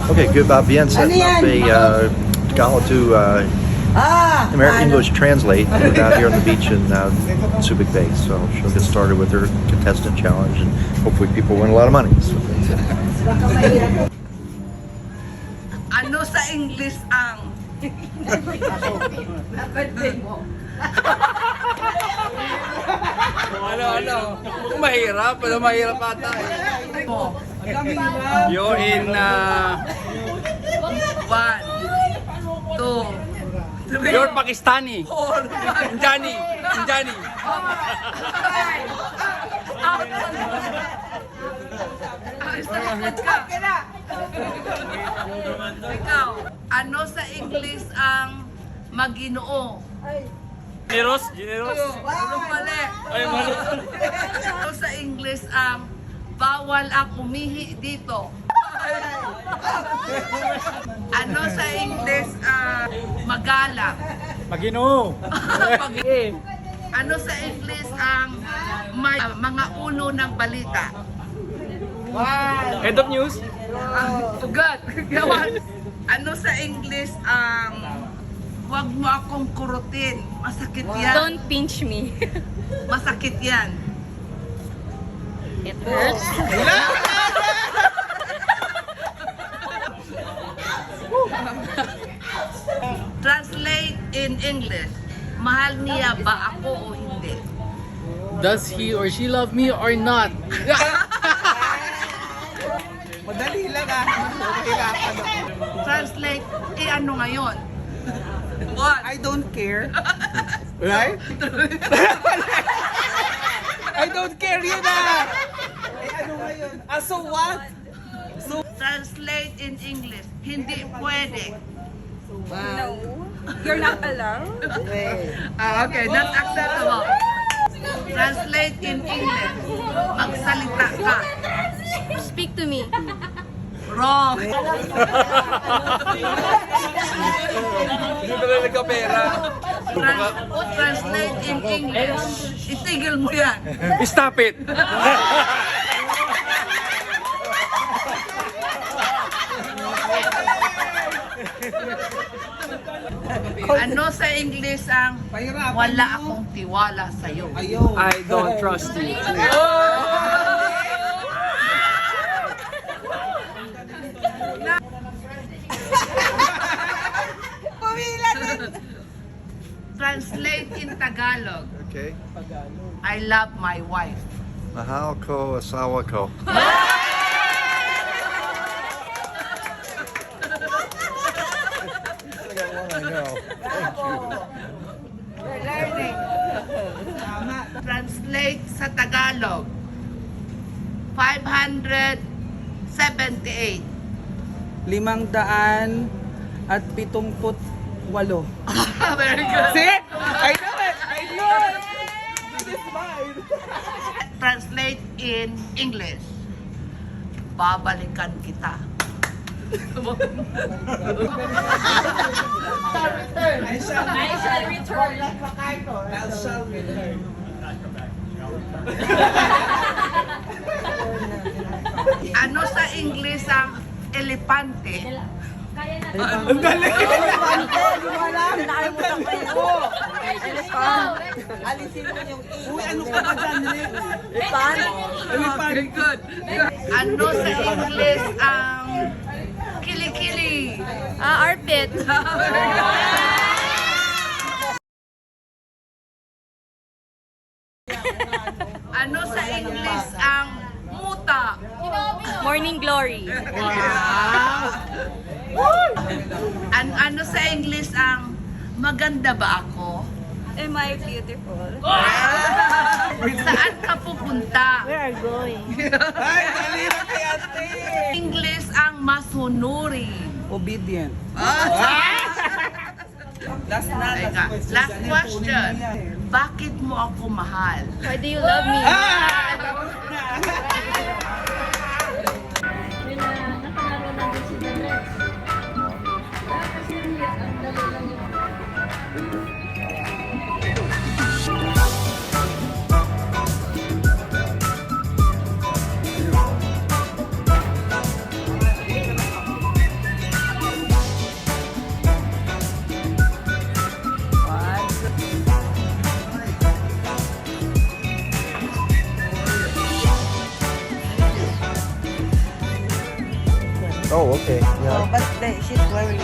Okay, good. Bien setting up a Tagalog to American English Translate. We're down here on the beach in Subic Bay, so she'll get started with her contestant challenge, and hopefully people win a lot of money. So. Ano sa English ang Ano? Kung mahirap, pero mahirap ata eh. You're in, 1, 2, 3, you're Pakistani. 4, 5, Indiani. Indiani. Ikaw, ano sa English ang Maginoo? Generous? Generous? Ano mali? Ay, mali. Ano sa English ang bawal ang umihi dito? Ano sa English ang magalang? Maginoo. Ano sa English ang may mga ulo ng balita? Head of news? Good. Gawan. Ano sa English ang wag mo akong kurutin. Masakit yan. Don't pinch me. Masakit yan. It hurts. Translate in English. Mahal niya ba ako o hindi? Does he or she love me or not? Madali lang ah. Kailangan ako. Translate, ano ngayon? What? I don't care. Right? I don't care yun ah. Eh ano ngayon? Ah, so what? Translate in English. Hindi pwede. No. You're not allowed? Okay, not acceptable. Translate in English. Magsalita ka. Speak to me. Wrong. Hindi na nagkapera. Translate in English. Itigil mo yan. Stop it! Ano sa English ang wala akong tiwala sa'yo? Ayun. I don't trust you. Translate in Tagalog. Okay. I love my wife. Mahal ko, asawa ko. Translate sa Tagalog. 578. 578. Very good. See? I know it! I know it! This is mine. Translate in English. Babalikan kita. I shall return. I shall return. Ano sa English ang elepante? Ang galing! Uy, ano ka ba dyan, Nick? Very good. Ano sa English ang kilikili? Armpit. Ano sa English ang muta? Morning glory. Ano sa English ang maganda ba ako? Am I beautiful? Saan ka pupunta? Where are you going? Ay, dali na kay ate! English ang masunuri. Obedient. Last na, Teka, last question. Bakit mo ako mahal? Why do you love me? Tapos na. Oh, okay. So, Yeah. but she's very